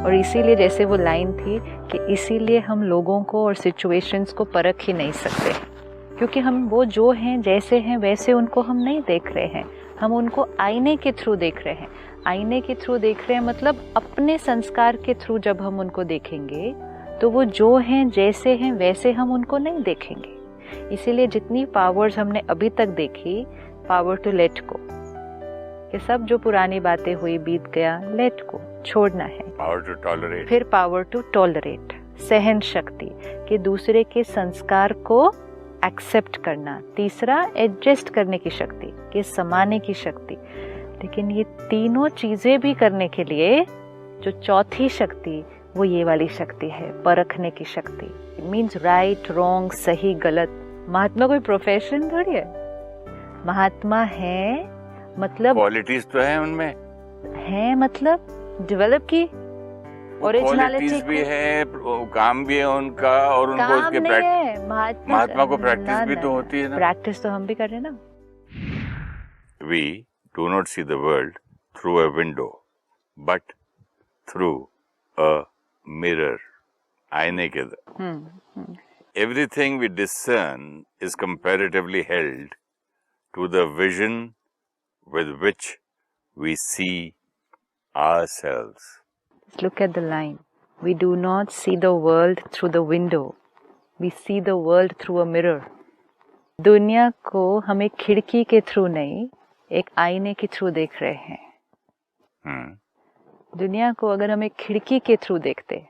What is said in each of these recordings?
और इसीलिए जैसे वो लाइन थी कि इसीलिए हम लोगों को और सिचुएशंस को परख ही नहीं सकते, क्योंकि हम वो जो हैं जैसे हैं वैसे उनको हम नहीं देख रहे हैं, हम उनको आईने के थ्रू देख रहे हैं। आईने के थ्रू देख रहे हैं मतलब अपने संस्कार के थ्रू जब हम उनको देखेंगे तो वो जो हैं जैसे हैं वैसे हम उनको नहीं देखेंगे। इसीलिए जितनी पावर्स हमने अभी तक देखी, पावर टू लेट गो, कि सब जो पुरानी बातें हुई बीत गया, लेट गो, छोड़ना है। पावर टू टॉलरेट, फिर पावर टू टॉलरेट, सहन शक्ति, कि दूसरे के संस्कार को एक्सेप्ट करना। तीसरा एडजस्ट करने की शक्ति, कि समाने की शक्ति। लेकिन ये तीनों चीजें भी करने के लिए जो चौथी शक्ति वो ये वाली शक्ति है, परखने की शक्ति। इट मीन्स राइट रॉन्ग, सही गलत। महात्मा कोई प्रोफेशन थोड़ी है, महात्मा है मतलब क्वालिटीज तो है उनमें, है मतलब डेवलप की, ओरिजिनलिटी भी है, काम भी है उनका, और उनको उसके महात्मा को प्रैक्टिस भी तो होती है ना। प्रैक्टिस तो हम भी कर रहे हैं ना। We do not see the world through a window, but through a mirror. आईने के Everything we discern is comparatively held to the vision with which we see ourselves. Look at the line. We do not see the world through the window. We see the world through a mirror. दुनिया को हम एक खिड़की के through नहीं, एक आईने के थ्रू देख रहे हैं। दुनिया को अगर हम एक खिड़की के थ्रू देखते,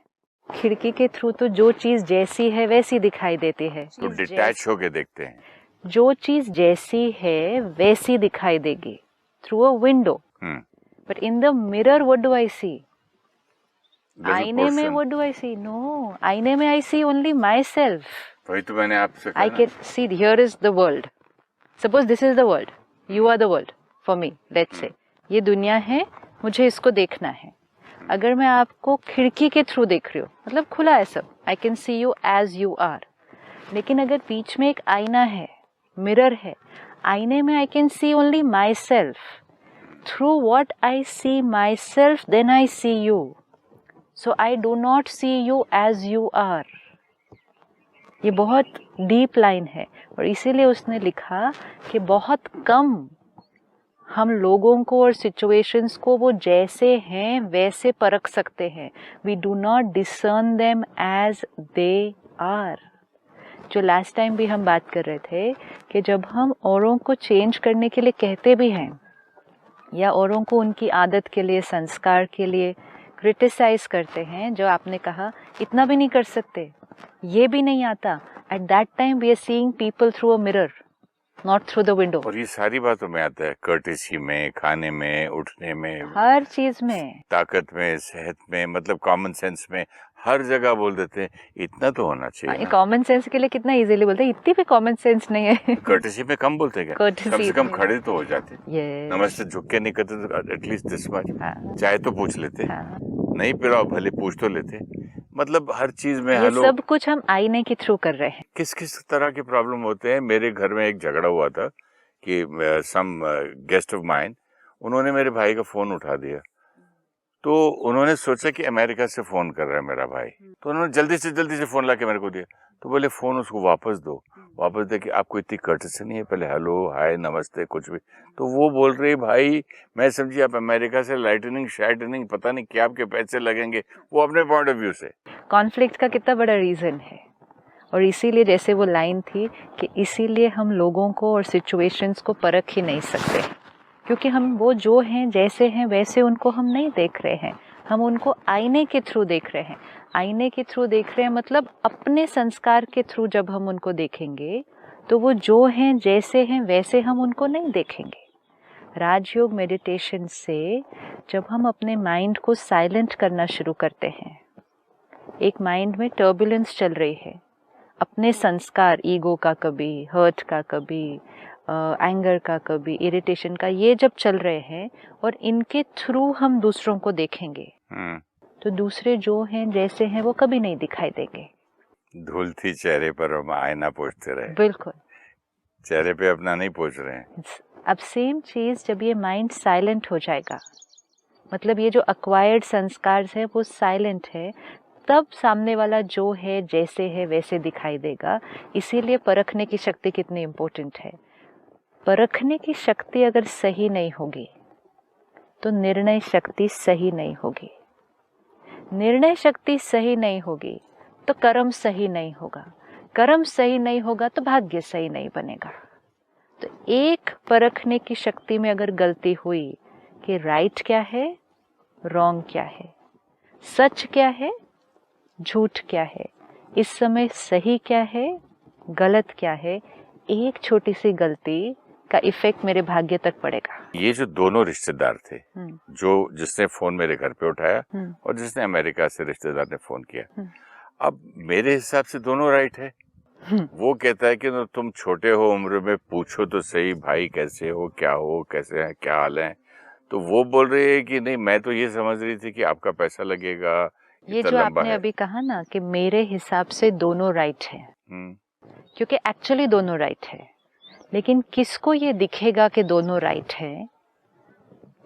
खिड़की के थ्रू तो जो चीज जैसी है वैसी दिखाई देती है। तो डिटैच होके देखते हैं, जो चीज जैसी है वैसी दिखाई देगी through a window. But in the mirror what do I see? आईने में what do I see? No, आईने में आई सी ओनली माई सेल्फ। वही तो मैंने आपसे कहा। I can see here is the world, suppose this is the world, you are the world for me, let's say ये दुनिया है, मुझे इसको देखना है। अगर मैं आपको खिड़की के थ्रू देख रही हूँ, मतलब खुला है सब, I can see you as you are. लेकिन अगर बीच में एक आईना है, मिरर है, आईने में I can see only myself. Through what I see myself then I see you. So I do not see you as you are. ये बहुत डीप लाइन है, और इसीलिए उसने लिखा कि बहुत कम हम लोगों को और सिचुएशंस को वो जैसे हैं वैसे परख सकते हैं। We do not discern them as they are. जो लास्ट टाइम भी हम बात कर रहे थे कि जब हम औरों को चेंज करने के लिए कहते भी हैं, या औरों को उनकी आदत के लिए, संस्कार के लिए क्रिटिसाइज करते हैं, जो आपने कहा इतना भी नहीं कर सकते, ये भी नहीं आता, at that time we are seeing people through a mirror, not through the window. और ये सारी बातों में आता है, कर्टेसी में, खाने में, उठने में, हर चीज में, ताकत में, सेहत में, मतलब कॉमन सेंस में, हर जगह बोल देते हैं इतना तो होना चाहिए। कॉमन सेंस के लिए कितना इजीली बोलते हैं, इतनी भी कॉमन सेंस नहीं है। कर्टेसी में कम बोलते हैं क्या? कम से कम खड़े तो हो जाते। नमस्ते झुक के नहीं करते तो एटलीस्ट दिस मच, चाय तो पूछ लेते। नहीं पिलाओ भले पूछ तो लेते। मतलब हर चीज में ये सब कुछ हम आईने के थ्रू कर रहे हैं। किस किस तरह के प्रॉब्लम होते हैं। मेरे घर में एक झगड़ा हुआ था कि सम गेस्ट ऑफ माइन, उन्होंने मेरे भाई का फोन उठा दिया, तो उन्होंने सोचा कि अमेरिका से फोन कर रहा है मेरा भाई, तो उन्होंने जल्दी से फोन ला के मेरे को दिया। तो बोले फोन उसको वापस दो। वापस दे कि आपको इतनी कर्टसी नहीं है, पहले हेलो हाय नमस्ते कुछ भी। तो वो बोल रही भाई मैं समझी आप अमेरिका से लाइटनिंग शाइटनिंग पता नहीं क्या आपके पैसे लगेंगे, वो अपने पॉइंट ऑफ व्यू से। कॉन्फ्लिक्ट का कितना बड़ा रीजन है, और इसीलिए जैसे वो लाइन थी कि इसीलिए हम लोगों को और सिचुएशंस को परख ही नहीं सकते, क्योंकि हम वो जो हैं जैसे हैं वैसे उनको हम नहीं देख रहे हैं, हम उनको आईने के थ्रू देख रहे हैं। आईने के थ्रू देख रहे हैं मतलब अपने संस्कार के थ्रू जब हम उनको देखेंगे तो वो जो हैं जैसे हैं वैसे हम उनको नहीं देखेंगे। राजयोग मेडिटेशन से जब हम अपने माइंड को साइलेंट करना शुरू करते हैं, एक माइंड में टर्बुलेंस चल रही है, अपने संस्कार, ईगो का कभी, हर्ट का कभी, एंगर का कभी, इरिटेशन का, ये जब चल रहे हैं और इनके थ्रू हम दूसरों को देखेंगे तो दूसरे जो हैं जैसे हैं वो कभी नहीं दिखाई देंगे। धूल थी चेहरे पर हम आईना पोंछते रहे। बिल्कुल, चेहरे पे अपना नहीं पोंछ रहे हैं। अब सेम चीज जब ये माइंड साइलेंट हो जाएगा, मतलब ये जो अक्वायर्ड संस्कार है वो साइलेंट है, तब सामने वाला जो है जैसे है वैसे दिखाई देगा। इसीलिए परखने की शक्ति कितनी इम्पोर्टेंट है। परखने की शक्ति अगर सही नहीं होगी तो निर्णय शक्ति सही नहीं होगी, निर्णय शक्ति सही नहीं होगी तो कर्म सही नहीं होगा, कर्म सही नहीं होगा तो भाग्य सही नहीं बनेगा। तो एक परखने की शक्ति में अगर गलती हुई कि राइट क्या है, रॉन्ग क्या है, सच क्या है, झूठ क्या है, इस समय सही क्या है, गलत क्या है, एक छोटी सी गलती का इफेक्ट मेरे भाग्य तक पड़ेगा। ये जो दोनों रिश्तेदार थे, जो जिसने फोन मेरे घर पे उठाया और जिसने अमेरिका से रिश्तेदार ने फोन किया, अब मेरे हिसाब से दोनों राइट है। वो कहता है कि तुम छोटे हो उम्र में, पूछो तो सही भाई कैसे हो, कैसे हैं, क्या हाल है। तो वो बोल रही है कि नहीं, मैं तो ये समझ रही थी कि आपका पैसा लगेगा। ये जो आपने अभी कहा ना कि मेरे हिसाब से दोनों राइट है, क्योंकि एक्चुअली दोनों राइट है, लेकिन किसको ये दिखेगा कि दोनों राइट है?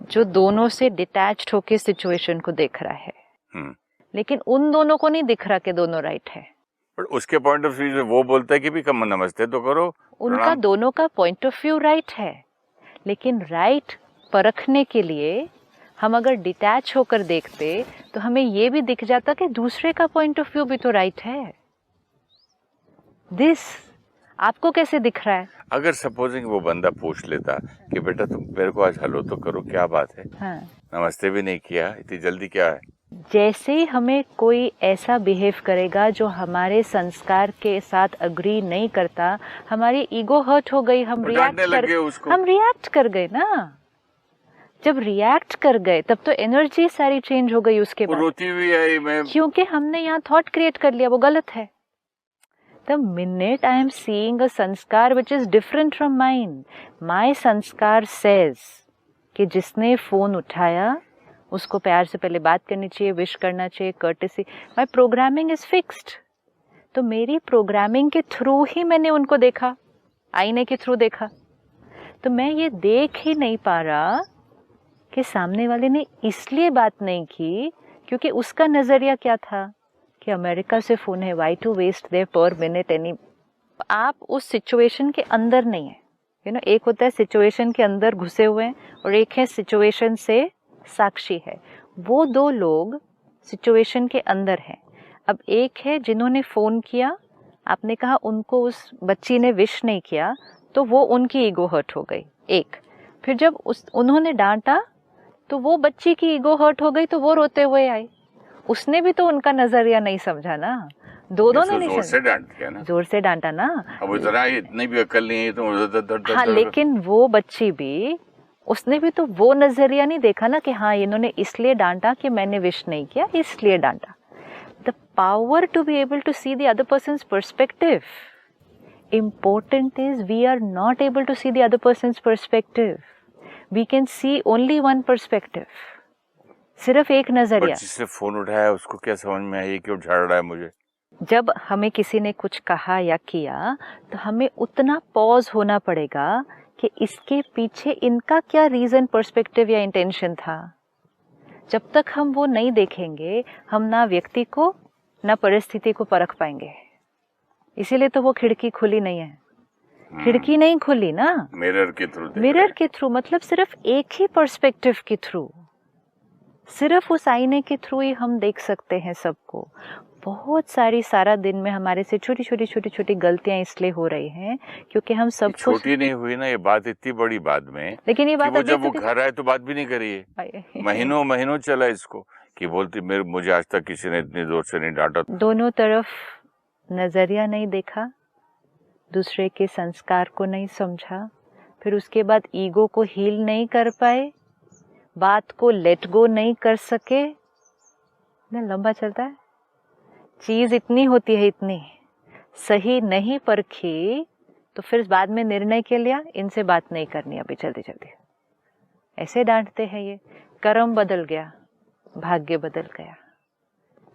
जो दोनों से डिटैच्ड होके सिचुएशन को देख रहा है। लेकिन उन दोनों को नहीं दिख रहा कि दोनों राइट है। पर उसके पॉइंट ऑफ व्यू से वो बोलता है कि भी कम नमस्ते तो करो, उनका दोनों का पॉइंट ऑफ व्यू राइट है, लेकिन राइट परखने के लिए हम अगर डिटैच होकर देखते तो हमें ये भी दिख जाता कि दूसरे का पॉइंट ऑफ व्यू भी तो राइट है। दिस आपको कैसे दिख रहा है? अगर सपोजिंग वो बंदा पूछ लेता कि बेटा तुम मेरे को आज हेलो तो करो, क्या बात है, हाँ। नमस्ते भी नहीं किया, इतनी जल्दी क्या है। जैसे ही हमें कोई ऐसा बिहेव करेगा जो हमारे संस्कार के साथ अग्री नहीं करता, हमारी ईगो हर्ट हो गई, हम रिएक्ट कर गए ना। जब रिएक्ट कर गए तब तो एनर्जी सारी चेंज हो गई उसके बाद। रोती हुई आई मैं, क्योंकि हमने यहाँ थॉट क्रिएट कर लिया, वो गलत है। The minute I am seeing a sanskar which is different from mine, my sanskar says कि जिसने फोन उठाया उसको प्यार से पहले बात करनी चाहिए, विश करना चाहिए, courtesy. My programming is fixed. तो मेरी प्रोग्रामिंग के थ्रू ही मैंने उनको देखा, आईने के थ्रू देखा। तो मैं ये देख ही नहीं पा रहा कि सामने वाले ने इसलिए बात नहीं की क्योंकि उसका नजरिया क्या था कि अमेरिका से फोन है, why to waste there per minute any. आप उस सिचुएशन के अंदर नहीं है, एक होता है सिचुएशन के अंदर घुसे हुए हैं और एक है सिचुएशन से साक्षी है। वो दो लोग सिचुएशन के अंदर हैं। अब एक है जिन्होंने फोन किया, आपने कहा उनको उस बच्ची ने विश नहीं किया तो वो उनकी ईगो हर्ट हो गई। एक फिर जब उन्होंने डांटा तो वो बच्ची की ईगो हर्ट हो गई तो वो रोते हुए आई। उसने भी तो उनका नजरिया नहीं समझा ना, दोनों ने जोर से डांट दिया ना, जोर से डांटा ना। अब इतना इतनी भी अक्ल नहीं है तो हाँ, लेकिन वो बच्ची भी, उसने भी तो वो नजरिया नहीं देखा ना कि हाँ इन्होंने इसलिए डांटा कि मैंने विश नहीं किया इसलिए डांटा। The power to be able to see the other person's perspective. Important is we are not able to see the other person's perspective, we can see only one perspective, सिर्फ एक नजरिया। जिसने फोन उठाया उसको क्या समझ में आई, क्यों झाड़ रहा है मुझे? जब हमें किसी ने कुछ कहा या किया तो हमें उतना पॉज होना पड़ेगा कि इसके पीछे इनका क्या रीजन, पर्सपेक्टिव या इंटेंशन था। जब तक हम वो नहीं देखेंगे हम ना व्यक्ति को ना परिस्थिति को परख पाएंगे। इसीलिए तो वो खिड़की खुली नहीं है, खिड़की नहीं खुली ना, मिरर के थ्रू। मिरर के थ्रू मतलब सिर्फ एक ही पर्सपेक्टिव के थ्रू, सिर्फ उस आईने के थ्रू ही हम देख सकते हैं सबको। बहुत सारा दिन में हमारे से छोटी छोटी गलतियां इसलिए हो रही हैं क्योंकि हम सब छोटी नहीं हुई ना ये बात, इतनी बड़ी बाद में। लेकिन ये बात जब वो घर आए तो बात भी नहीं करी है। महीनों चला इसको कि बोलती मुझे आज तक किसी ने इतनी जोर से नहीं डांटा। दोनों तरफ नजरिया नहीं देखा, दूसरे के संस्कार को नहीं समझा, फिर उसके बाद ईगो को हील नहीं कर पाए, बात को लेट गो नहीं कर सके ना, लंबा चलता है। चीज इतनी होती है, इतनी सही नहीं परखी तो फिर बाद में निर्णय के लिया इनसे बात नहीं करनी अभी जल्दी ऐसे डांटते हैं। ये कर्म बदल गया, भाग्य बदल गया।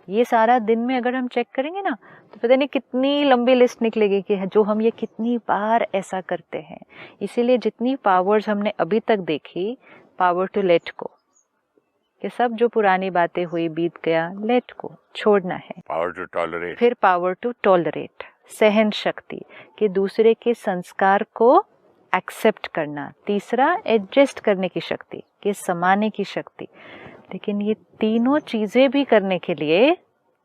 ये सारा दिन में अगर हम चेक करेंगे ना तो पता नहीं कितनी लंबी लिस्ट निकलेगी कि जो हम ये कितनी बार ऐसा करते हैं। इसीलिए जितनी पावर्स हमने अभी तक देखी, पावर टू लेट गो, कि सब जो पुरानी बातें हुई बीत गया, लेट को छोड़ना है। पावर टू टॉलरेट, फिर पावर टू टॉलरेट, सहन शक्ति, कि दूसरे के संस्कार को एक्सेप्ट करना। तीसरा एडजस्ट करने की शक्ति, कि समाने की शक्ति। लेकिन ये तीनों चीजें भी करने के लिए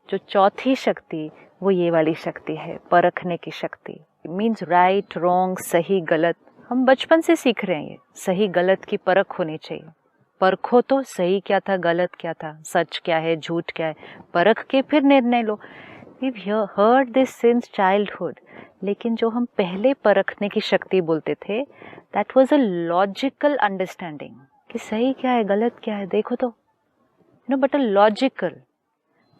जो चौथी शक्ति, वो ये वाली शक्ति है, परखने की शक्ति। मीन्स राइट रॉन्ग, सही गलत, हम बचपन से सीख रहे हैं ये सही गलत की परख होनी चाहिए। परखो तो सही क्या था, गलत क्या था, सच क्या है, झूठ क्या है, परख के फिर निर्णय लो। We've heard this since childhood, लेकिन जो हम पहले परखने की शक्ति बोलते थे, that was a logical understanding, कि सही क्या है, गलत क्या है, देखो तो, but a logical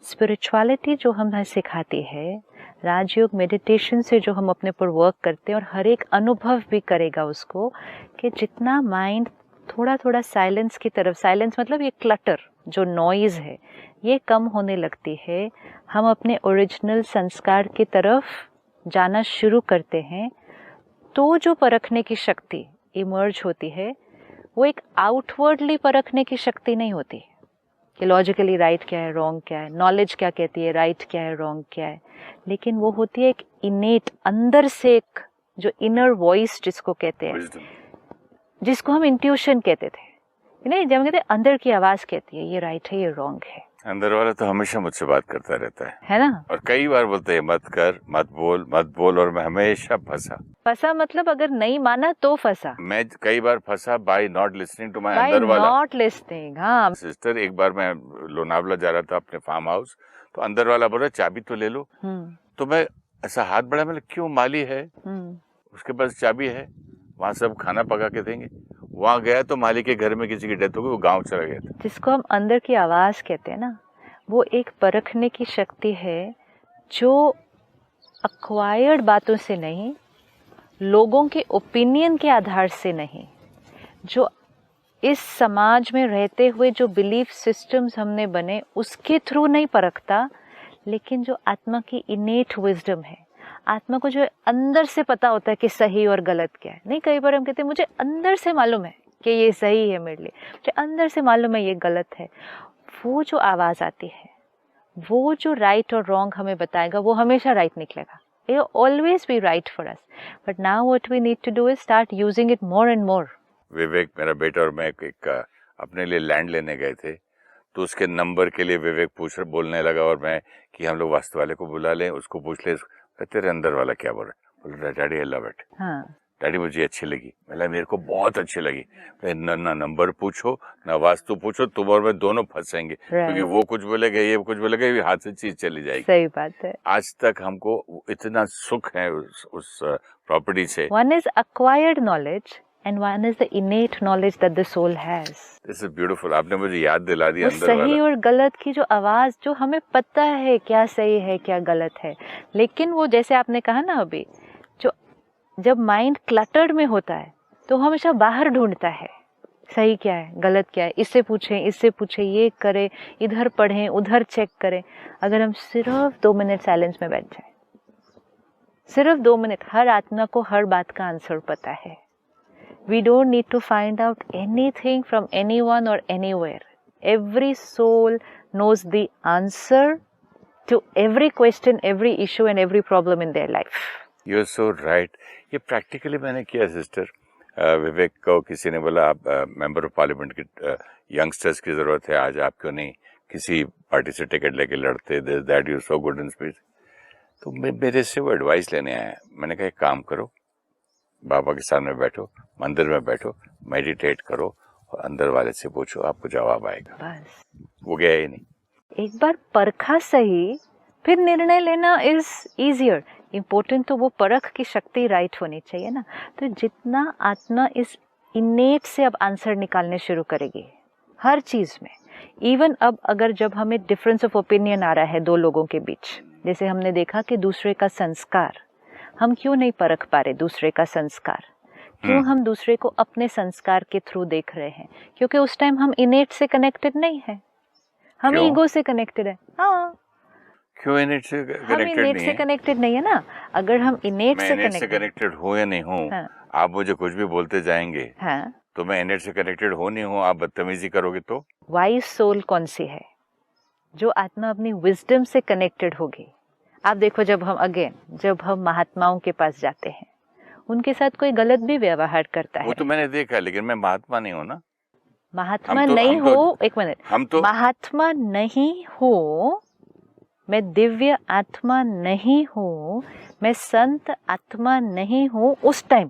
spirituality जो हमें सिखाती है, राजयोग मेडिटेशन से जो हम अपने पर वर्क करते हैं, और हर एक अनुभव भी करेगा उसको, कि जितना माइंड थोड़ा थोड़ा साइलेंस की तरफ, साइलेंस मतलब ये क्लटर जो नॉइज है, ये कम होने लगती है, हम अपने ओरिजिनल संस्कार की तरफ जाना शुरू करते हैं, तो जो परखने की शक्ति इमर्ज होती है, वो एक आउटवर्डली परखने की शक्ति नहीं होती कि लॉजिकली राइट क्या है, रॉन्ग क्या है, नॉलेज क्या कहती है, राइट क्या है, रॉन्ग क्या है, लेकिन वो होती है एक इनेट, अंदर से एक जो इनर वॉइस जिसको कहते हैं, जिसको हम इंट्यूशन कहते थे, नहीं, जब हम कहते हैं अंदर की आवाज कहती है ये राइट है, ये रॉन्ग है। अंदर वाला तो हमेशा मुझसे बात करता रहता है ना, और कई बार बोलते हैं मत कर, मत बोल, और मैं हमेशा फंसा मतलब अगर नहीं माना तो फंसा। मैं कई बार फंसा by not listening to my अंदर वाला, नॉट लिसनिंग। हाँ सिस्टर, एक बार मैं लोनावला जा रहा था अपने फार्म हाउस, तो अंदर वाला बोला चाबी तो ले लो, तो मैं ऐसा हाथ बढ़ा, मैंने क्यों, माली है उसके पास चाबी है, वहाँ सब खाना पका के देंगे। वहाँ गया तो माली के घर में किसी की डेथ हो गई, वो गांव चला गया था। जिसको हम अंदर की आवाज कहते हैं ना, वो एक परखने की शक्ति है जो अक्वायर्ड बातों से नहीं, लोगों के ओपिनियन के आधार से नहीं, जो इस समाज में रहते हुए जो बिलीफ सिस्टम्स हमने बने उसके थ्रू नहीं परखता, लेकिन जो आत्मा की इनेट विजडम है, आत्मा को जो अंदर से पता होता है कि सही और गलत क्या है। नहीं, कई बार हम कहते हैं मुझे अंदर से मालूम है कि ये सही है मेरे लिए, मुझे अंदर से मालूम है ये गलत है। वो जो आवाज आती है, वो जो राइट और रॉन्ग हमें बताएगा, वो हमेशा राइट निकलेगा। It will always be right for us. But now what we need to do is start using it more and more. विवेक, मेरा बेटा और मैं एक अपने लिए लैंड लेने गए थे, तो उसके नंबर के लिए विवेक बोलने लगा, और मैं कि हम लोग वास्तु वाले को बुला लें, उसको पूछ ले, तेरे अंदर वाला क्या बोल रहा है, बोल रहा daddy I love it, daddy मुझे अच्छी लगी, मतलब मेरे को बहुत अच्छी लगी। ना नंबर पूछो ना वास्तु पूछो, तुम और मैं दोनों फंसेंगे, क्योंकि वो कुछ बोलेगा, ये कुछ बोलेगा, ये हाथ से चीज चली जाएगी। सही बात है। आज तक हमको इतना सुख है उस प्रॉपर्टी से। One is acquired knowledge and one is the innate knowledge that the soul has. This is beautiful. आपने मुझे याद दिला दी अंदर सही वाला। और गलत की जो आवाज, जो हमें पता है क्या सही है क्या गलत है, लेकिन वो जैसे आपने कहा ना अभी, जब माइंड क्लटर्ड में होता है तो हमेशा बाहर ढूंढता है सही क्या है, गलत क्या है, इससे पूछें, ये करें, इधर पढ़ें, उधर चेक करें। अगर हम सिर्फ 2 मिनट साइलेंस में बैठ जाएं, सिर्फ 2 मिनट, हर आत्मा को हर बात का आंसर पता है। We don't need to find out anything from anyone or anywhere. Every soul knows the answer to every question, every issue and every problem in their life. You're so right. ये practically मैंने किया sister. विवेक को किसी ने बोला आप member of parliament के youngsters की जरूरत है, आज आप क्यों नहीं किसी पार्टी से टिकट लेके लड़ते, that you so good in speech. तो मेरे से वो एडवाइस लेने आया। मैंने कहा एक काम करो, बाबा के सामने बैठो, मंदिर में बैठो, मेडिटेट करो और अंदर वाले से पूछो, आपको जवाब आएगा। बस वो गया ही नहीं। एक बार परखा सही, फिर निर्णय लेना इज इजियर। इम्पोर्टेंट तो वो परख की शक्ति राइट होनी चाहिए ना। तो जितना आत्मा इस इनेट से अब आंसर निकालने शुरू करेगी हर चीज में, इवन अब अगर जब हमें डिफरेंस ऑफ ओपिनियन आ रहा है दो लोगों के बीच, जैसे हमने देखा कि दूसरे का संस्कार, हम क्यों नहीं परख पा रहे दूसरे का संस्कार, क्यों हम दूसरे को अपने संस्कार के थ्रू देख रहे हैं? क्योंकि उस टाइम हम इनेट से कनेक्टेड नहीं है, हम ईगो से कनेक्टेड है। हाँ, क्यों इनेट से कनेक्टेड नहीं है ना। अगर हम इनेट से कनेक्टेड हो या नहीं हूँ, हाँ। आप मुझे कुछ भी बोलते जाएंगे, हाँ। तो मैं इनर से कनेक्टेड हो नहीं हूँ, आप बदतमीजी करोगे तो? वाइज सोल कौन सी है? जो आत्मा अपनी विजडम से कनेक्टेड होगी। आप देखो, जब हम महात्माओं के पास जाते हैं, उनके साथ कोई गलत भी व्यवहार करता है, वो तो मैंने देखा, लेकिन मैं महात्मा नहीं हूँ ना। महात्मा नहीं हो, एक मिनट, महात्मा नहीं हो, मैं दिव्य आत्मा नहीं हूँ, मैं संत आत्मा नहीं हूँ, उस टाइम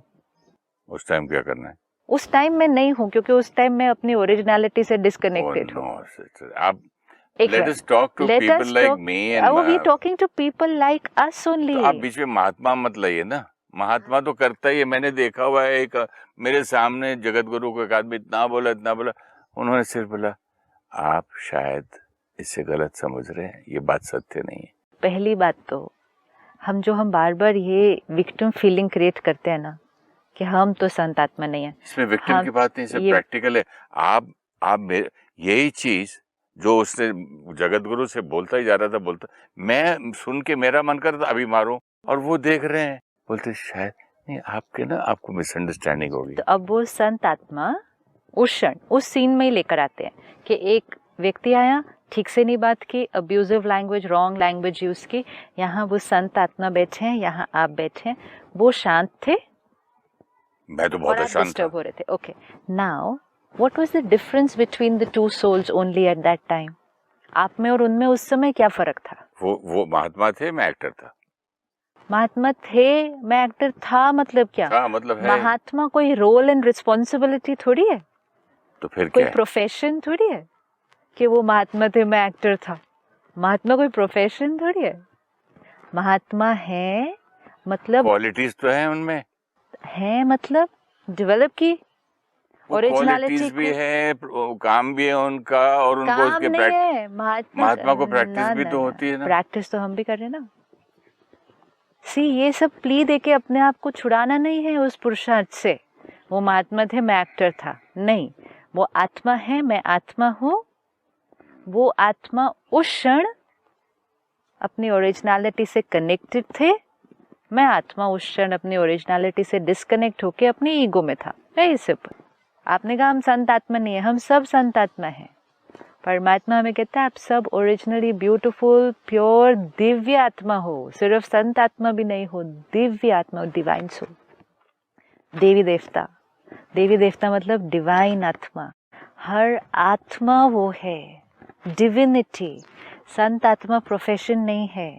क्या करना है? उस टाइम मैं नहीं हूँ, क्योंकि उस टाइम मैं अपनी ओरिजिनलिटी से डिस्कनेक्टेड हूँ। आप let us talk to people like me and we talking to people like us only. तो आप बीच में महात्मा मत लाइए ना। महात्मा तो करता ही है, मैंने देखा हुआ है। एक मेरे सामने जगत गुरु को एक आदमी इतना बोला, उन्होंने सिर्फ बोला आप शायद इससे गलत समझ रहे हैं, ये बात सत्य नहीं है। पहली बात तो हम बार बार ये विक्टिम फीलिंग क्रिएट करते हैं ना, कि हम तो संत आत्मा नहीं है। इसमें विक्टिम की बात नहीं, सब प्रैक्टिकल है। आप यही चीज जो उसने जगत गुरु से बोलता ही जा रहा था, मैं सुन के मेरा मन करता अभी मारूं, और वो देख रहे हैं, बोलते शायद नहीं, आपको मिसअंडरस्टैंडिंग होगी। तो अब वो संत आत्मा उस क्षण उस सीन में ही लेकर आते हैं कि एक व्यक्ति आया, ठीक से नहीं बात की, abusive language, wrong language use की, यहाँ वो संत आत्मा बैठे हैं, यहाँ आप बैठे हैं, वो शांत थे, मैं तो बहुत शांत डिस्टर्ब हो रहे थे। Okay, now what was the difference between the two souls only at that time? आप में और उनमें उस समय क्या फर्क था? वो महात्मा थे, मैं एक्टर था। महात्मा थे, मैं एक्टर था, मतलब क्या? मतलब है, महात्मा कोई रोल एंड रिस्पॉन्सिबिलिटी थोड़ी है। तो फिर कोई प्रोफेशन थोड़ी है कि वो महात्मा थे, मैं एक्टर था। महात्मा कोई प्रोफेशन थोड़ी है। महात्मा है मतलब क्वालिटीज तो है उनमें, है मतलब डेवलप की ओरिजिनलिटी भी है, काम भी है उनका, और उनको उसके महात्मा को प्रैक्टिस भी तो होती है ना। प्रैक्टिस तो हम भी कर रहे हैं ना। ये सब प्ली देके अपने आप को छुड़ाना नहीं है उस पुरुषार्थ से। वो महात्मा थे, मैं एक्टर था, नहीं, वो आत्मा है, मैं आत्मा हूँ। वो आत्मा उस क्षण अपनी ओरिजिनलिटी से कनेक्टेड थे, मैं आत्मा उस क्षण अपनी ओरिजिनलिटी से डिस्कनेक्ट होके अपनी ईगो में था। Very simple. आपने कहा हम संत आत्मा नहीं है, हम सब संत आत्मा हैं। परमात्मा हमें कहता है आप सब ओरिजिनली ब्यूटीफुल, प्योर, दिव्य आत्मा हो। सिर्फ संत आत्मा भी नहीं हो, दिव्य आत्मा, डिवाइन सोल। देवी देवता मतलब डिवाइन आत्मा। हर आत्मा वो है, डिविनिटी। संत आत्मा प्रोफेशन नहीं है।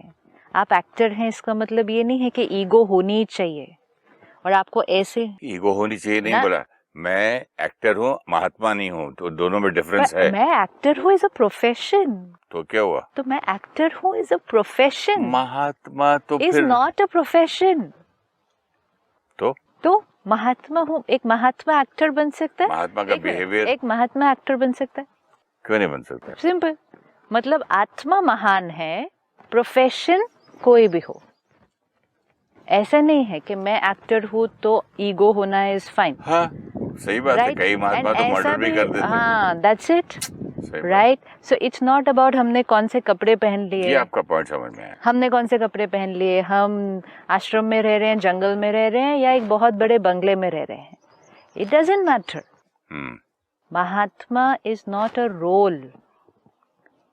आप एक्टर हैं, इसका मतलब ये नहीं है कि ईगो होनी चाहिए और आपको ऐसे ईगो होनी चाहिए नहीं बोला। मैं एक्टर हूँ, महात्मा नहीं हूँ, तो दोनों में डिफरेंस है। मैं एक्टर हूँ इज अ प्रोफेशन। तो क्या हुआ? तो मैं एक्टर हूँ इज अ प्रोफेशन। महात्मा तो इज नॉट अ प्रोफेशन। तो महात्मा हूँ, एक महात्मा एक्टर बन सकता है? महात्मा का बिहेवियर, एक महात्मा एक्टर बन सकता है? क्यों नहीं बन सकता? सिंपल, मतलब आत्मा महान है, प्रोफेशन कोई भी हो। ऐसा नहीं है कि मैं एक्टर हूँ तो ईगो होना इज फाइन। हाँ, सही बात है। कई महात्मा तो मर्डर भी कर देते हैं। हाँ, that's it, right. So it's not about हमने कौन से कपड़े पहन लिए। ये आपका पॉइंट समझ में आया। हमने कौन से कपड़े पहन लिए, हम आश्रम में रह रहे हैं, जंगल में रह रहे हैं, या एक बहुत बड़े बंगले में रह रहे हैं, it doesn't matter. Mahatma is not a role,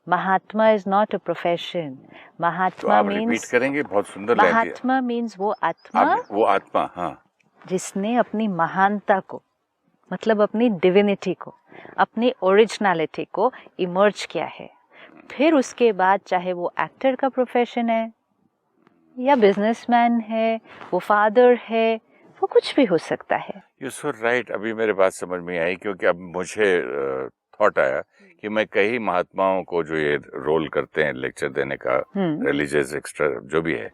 Mahatma is not a profession. Mahatma means, करेंगे, बहुत सुंदर महात्मा मीन्स वो आत्मा, हाँ, जिसने अपनी महानता को, मतलब अपनी डिविनिटी को, अपनी ओरिजिनलिटी को इमर्ज किया है। फिर उसके बाद चाहे वो एक्टर का प्रोफेशन है या बिजनेसमैन है, वो फादर है, वो कुछ भी हो सकता है। You so right. अभी मेरे बात समझ में आई, क्योंकि अब मुझे थॉट आया कि मैं कई महात्माओं को जो ये रोल करते हैं लेक्चर देने का, रिलीजियस एक्स्ट्रा जो भी है,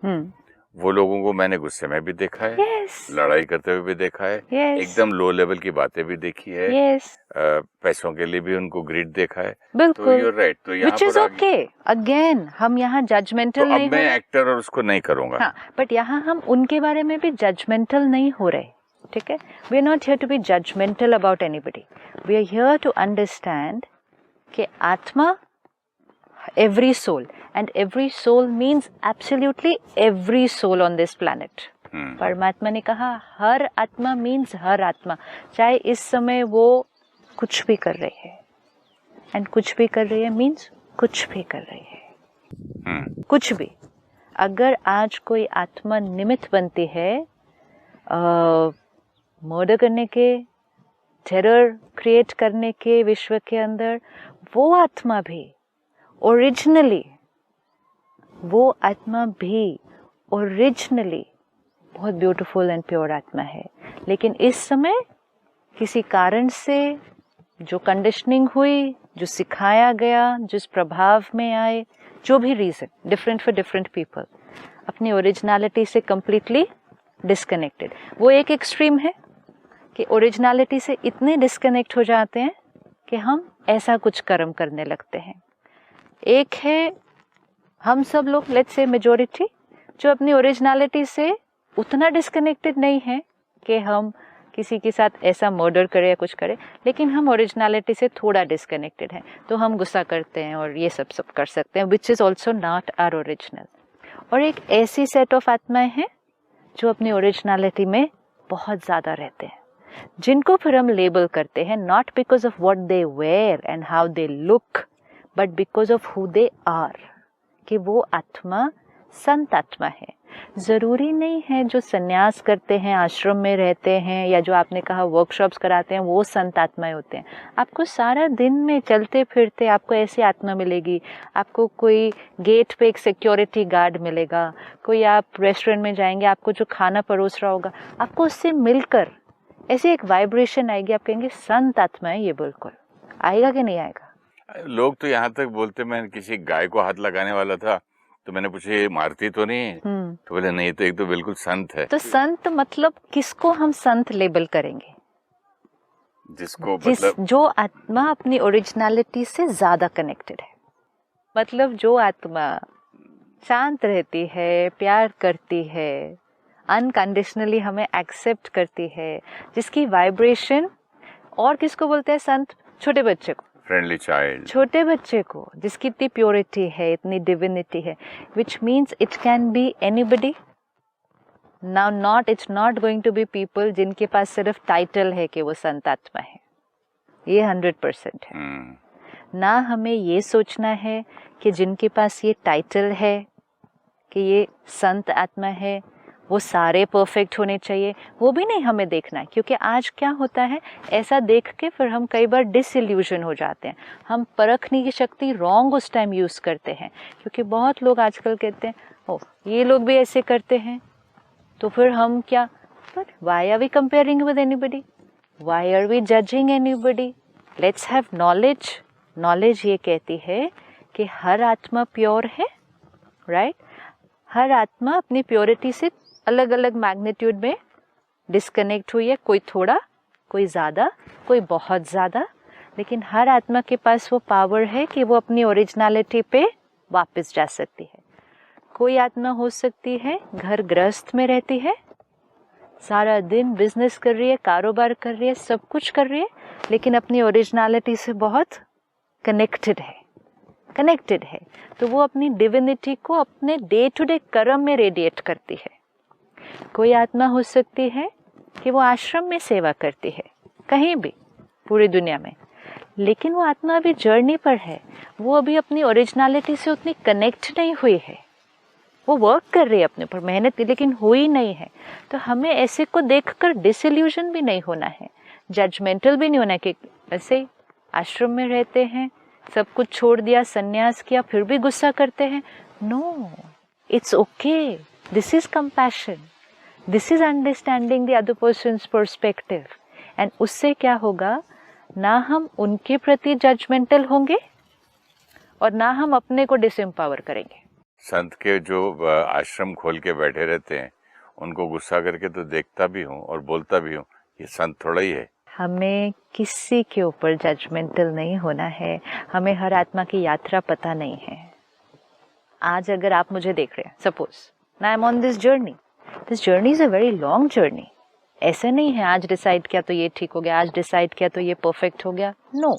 वो लोगों को मैंने गुस्से में भी देखा है, लड़ाई करते हुए भी देखा है, एकदम लो लेवल की बातें भी देखी है, पैसों के लिए भी उनको ग्रीड देखा है। बिल्कुल, तो you're right। तो यहाँ पर ओके, अगेन हम यहाँ जजमेंटल तो नहीं, अब मैं एक्टर और उसको नहीं करूंगा, हाँ, बट यहाँ हम उनके बारे में भी जजमेंटल नहीं हो रहे, ठीक है। We are not here to be judgemental about anybody, we are here to understand कि आत्मा, every soul, and every soul means absolutely every soul on this planet, परमात्मा ने कहा हर आत्मा मीन्स हर आत्मा, चाहे इस समय वो कुछ भी कर रही है, एंड कुछ भी कर रही है मीन्स कुछ भी कर रही है, कुछ भी। अगर आज कोई आत्मा निमित्त बनती है मर्डर करने के, टेरर क्रिएट करने के विश्व के अंदर, वो आत्मा भी ओरिजिनली बहुत ब्यूटीफुल एंड प्योर आत्मा है। लेकिन इस समय किसी कारण से जो कंडीशनिंग हुई, जो सिखाया गया, जिस प्रभाव में आए, जो भी reason, different for different people, अपनी ओरिजिनलिटी से कंप्लीटली डिस्कनेक्टेड। वो एक एक्सट्रीम है कि ओरिजिनलिटी से इतने डिस्कनेक्ट हो जाते हैं कि हम ऐसा कुछ कर्म करने लगते हैं। एक है हम सब लोग, लेट्स से मेजॉरिटी, जो अपनी ओरिजिनलिटी से उतना डिस्कनेक्टेड नहीं है कि हम किसी के साथ ऐसा मर्डर करें या कुछ करें, लेकिन हम ओरिजिनलिटी से थोड़ा डिस्कनेक्टेड हैं, तो हम गुस्सा करते हैं और ये सब कर सकते हैं, which is also not our original. और एक ऐसी सेट ऑफ आत्माएं हैं जो अपनी ओरिजिनलिटी में बहुत ज़्यादा रहते हैं, जिनको फिर हम लेबल करते हैं not because of what they wear and how they look, but because of who they are, कि वो आत्मा संत आत्मा है। ज़रूरी नहीं है जो सन्यास करते हैं, आश्रम में रहते हैं, या जो आपने कहा वर्कशॉप्स कराते हैं, वो संत आत्माएं होते हैं। आपको सारा दिन में चलते फिरते आपको ऐसी आत्मा मिलेगी। आपको कोई गेट पे एक सिक्योरिटी गार्ड मिलेगा, कोई आप रेस्टोरेंट में जाएंगे, आपको जो खाना परोस रहा होगा, आपको उससे मिलकर ऐसी एक वाइब्रेशन आएगी, आप कहेंगे संत आत्मा है ये। बिल्कुल आएगा कि नहीं आएगा? लोग तो यहाँ तक बोलते, मैं किसी गाय को हाथ लगाने वाला था तो मैंने पूछा ये मारती तो नहीं है? तो बोले नहीं, तो एक तो बिल्कुल संत है। तो संत मतलब किसको हम संत लेबल करेंगे? जिसको मतलब जो आत्मा अपनी ओरिजिनलिटी से ज्यादा कनेक्टेड है, मतलब जो आत्मा शांत रहती है, प्यार करती है, अनकंडीशनली हमें एक्सेप्ट करती है, जिसकी वाइब्रेशन, और किसको बोलते हैं संत? छोटे बच्चे को, फ्रेंडली चाइल्ड, छोटे बच्चे को, जिसकी इतनी प्योरिटी है, इतनी डिविनिटी है, which means it can be anybody. Now not, it's not going to be people जिनके पास सिर्फ टाइटल है कि वो संत आत्मा है, ये 100% है। ना हमें ये सोचना है कि जिनके पास ये टाइटल है कि ये संत आत्मा है वो सारे परफेक्ट होने चाहिए, वो भी नहीं हमें देखना है। क्योंकि आज क्या होता है, ऐसा देख के फिर हम कई बार डिसइल्यूजन हो जाते हैं, हम परखने की शक्ति रॉन्ग उस टाइम यूज़ करते हैं। क्योंकि बहुत लोग आजकल कहते हैं ओ ये लोग भी ऐसे करते हैं, तो फिर हम क्या, but why are we comparing with anybody, why are we judging anybody? Let's have knowledge. Knowledge ये कहती है कि हर आत्मा प्योर है, राइट? हर आत्मा अपनी प्योरिटी से अलग अलग मैग्नीट्यूड में डिस्कनेक्ट हुई है, कोई थोड़ा, कोई ज़्यादा, कोई बहुत ज़्यादा, लेकिन हर आत्मा के पास वो पावर है कि वो अपनी ओरिजिनलिटी पे वापस जा सकती है। कोई आत्मा हो सकती है घर गृहस्थ में रहती है, सारा दिन बिजनेस कर रही है, कारोबार कर रही है, सब कुछ कर रही है, लेकिन अपनी ओरिजिनलिटी से बहुत कनेक्टेड है, तो वो अपनी डिविनिटी को अपने डे टू डे कर्म में रेडिएट करती है। कोई आत्मा हो सकती है कि वो आश्रम में सेवा करती है, कहीं भी पूरी दुनिया में, लेकिन वो आत्मा अभी जर्नी पर है, वो अभी अपनी ओरिजिनलिटी से उतनी कनेक्ट नहीं हुई है, वो वर्क कर रही है अपने ऊपर, मेहनत, लेकिन हुई नहीं है। तो हमें ऐसे को देखकर डिसइल्यूजन भी नहीं होना है, जजमेंटल भी नहीं होना है कि ऐसे आश्रम में रहते हैं, सब कुछ छोड़ दिया, सन्यास किया, फिर भी गुस्सा करते हैं। No, it's okay, this is compassion, this is understanding the other person's perspective. And उससे क्या होगा, ना हम उनके प्रति जजमेंटल होंगे और ना हम अपने को डिसएम्पावर करेंगे। संत के जो आश्रम खोल के बैठे रहते हैं, उनको गुस्सा करके तो देखता भी हूँ और बोलता भी हूँ, ये संत थोड़ा ही है। हमें किसी के ऊपर जजमेंटल नहीं होना है, हमें हर आत्मा की यात्रा पता नहीं है। आज अगर आप मुझे देख रहे हैं, suppose I am on this journey is a very long journey. ऐसे नहीं है आज डिसाइड किया तो ये ठीक हो गया, आज डिसाइड किया तो ये परफेक्ट हो गया। नो,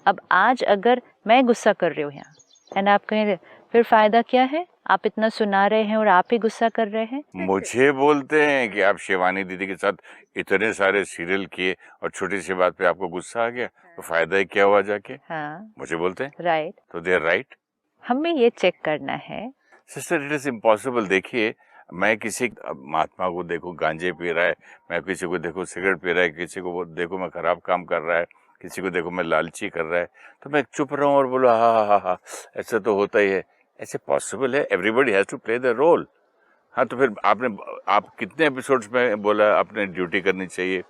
अब आज अगर मैं गुस्सा कर रही हूँ यहाँ एंड आप कहें फिर फायदा क्या है? आप इतना सुना रहे हैं और आप ही गुस्सा कर रहे हैं। मुझे बोलते हैं कि आप शिवानी दीदी के साथ इतने सारे सीरियल किए और छोटी सी बात पे आपको गुस्सा आ गया, तो फायदा ही क्या हुआ जाके? हाँ, मुझे बोलते हैं, राइट। तो दे आर राइट। हमें ये चेक करना है। Sister, it is impossible. देखिए, मैं किसी महात्मा को देखूं गांजे पी रहा है, मैं किसी को देखूं सिगरेट पी रहा है, किसी को देखूं मैं खराब काम कर रहा है, किसी को देखूं मैं लालची कर रहा है, तो मैं चुप रहूं और बोलूं हा, ऐसा तो होता ही है। ऐसे पॉसिबल है? Everybody has to play the role. हाँ, तो फिर आप कितने एपिसोड्स में बोला अपने ड्यूटी करनी चाहिए?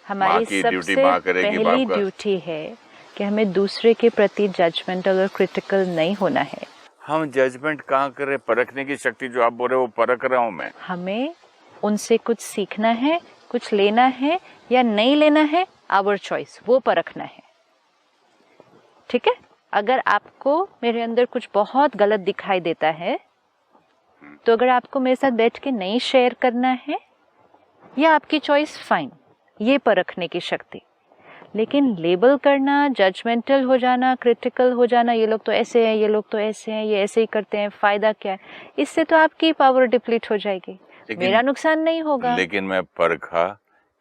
हमारी माँ की ड्यूटी सबसे माँ करेगी, बाप पहली का। ड्यूटी है कि हमें दूसरे के प्रति जजमेंटल और क्रिटिकल नहीं होना है। हम जजमेंट कहाँ कर रहे? परखने की शक्ति जो आप बोल रहे हो वो परख रहा हूँ मैं। हमें उनसे कुछ सीखना है, कुछ लेना है या नहीं लेना है, आवर चॉइस, वो परखना है। ठीक है? अगर आपको मेरे अंदर कुछ बहुत गलत दिखाई देता है, तो अगर आपको मेरे साथ बैठ के नहीं शेयर करना है या आपकी चॉइस, फाइन, ये परखने की शक्ति। लेकिन लेबल करना, जजमेंटल हो जाना, क्रिटिकल हो जाना, ये लोग तो ऐसे हैं, ये लोग तो ऐसे हैं, ये ऐसे ही करते हैं, फायदा क्या है? इससे तो आपकी पावर डिप्लीट हो जाएगी, मेरा नुकसान नहीं होगा। लेकिन मैं परखा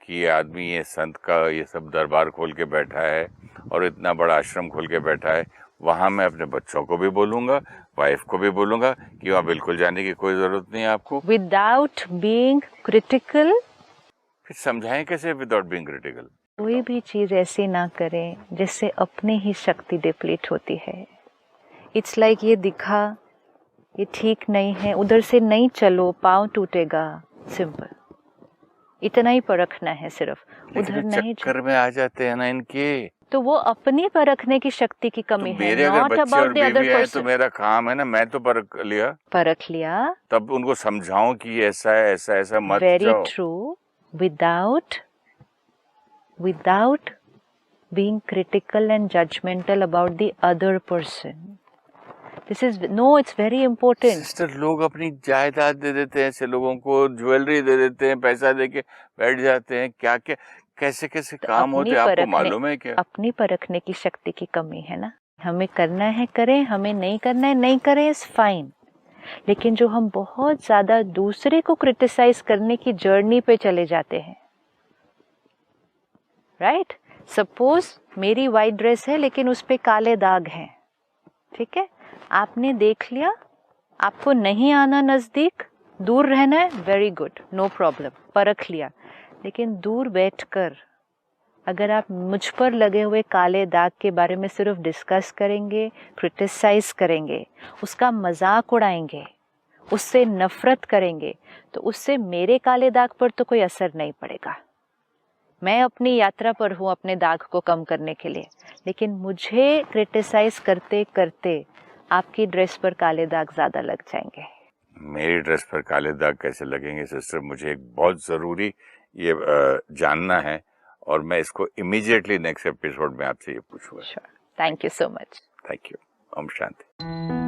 कि ये आदमी ये संत का ये सब दरबार खोल के बैठा है और इतना बड़ा आश्रम खोल के बैठा है, वहां मैं अपने बच्चों को भी बोलूंगा, वाइफ को भी बोलूंगा कि वहां बिल्कुल जाने की कोई जरूरत नहीं है आपको। Without being critical. फिर समझाएं कैसे विदाउट बीइंग क्रिटिकल? कोई भी चीज ऐसी ना करें जिससे अपनी ही शक्ति डिप्लीट होती है। इट्स लाइक ये दिखा, ये ठीक नहीं है, उधर से नहीं चलो, पाँव टूटेगा, सिंपल, इतना ही परखना है सिर्फ। उधर नहीं चक्कर में आ जाते हैं ना इनके, तो वो अपनी परखने की शक्ति की कमी तो है, मेरे अगर नॉट बच्चे अबाउट और द अदर बीवी आए तो पर्सन। मेरा काम है ना, मैं तो परख लिया, परख लिया, तब उनको समझाऊं कि ऐसा है, ऐसा ऐसा मत वेरी जाओ। True. Without being critical and judgmental about the other person. This is no, it's very important. Sister, लोग अपनी जायदाद दे देते हैं ऐसे लोगों को, ज्वेलरी दे देते हैं, पैसा देके बैठ जाते हैं, क्या क्या कैसे कैसे काम होते हैं, आपको मालूम है क्या? अपनी परखने की शक्ति की कमी है ना। हमें करना है करें, हमें नहीं करना है नहीं करें, इज फाइन। लेकिन जो हम बहुत ज्यादा दूसरे को क्रिटिसाइज करने की जर्नी पे चले जाते हैं, राइट? सपोज मेरी वाइट ड्रेस है लेकिन उस पे काले दाग हैं, ठीक है? आपने देख लिया, आपको नहीं आना नजदीक, दूर रहना है, वेरी गुड, नो प्रॉब्लम, परख लिया। लेकिन दूर बैठकर अगर आप मुझ पर लगे हुए काले दाग के बारे में सिर्फ डिस्कस करेंगे, क्रिटिसाइज करेंगे, उसका मजाक उड़ाएंगे, उससे नफरत करेंगे, तो उससे मेरे काले दाग पर तो कोई असर नहीं पड़ेगा। मैं अपनी यात्रा पर हूँ अपने दाग को कम करने के लिए, लेकिन मुझे क्रिटिसाइज करते करते आपकी ड्रेस पर काले दाग ज्यादा लग जाएंगे। मेरी ड्रेस पर काले दाग कैसे लगेंगे सिस्टर? मुझे एक बहुत जरूरी ये जानना है और मैं इसको इमीडिएटली नेक्स्ट एपिसोड में आपसे ये पूछूंगा। Sure, thank you so much. Thank you. ओम शांति।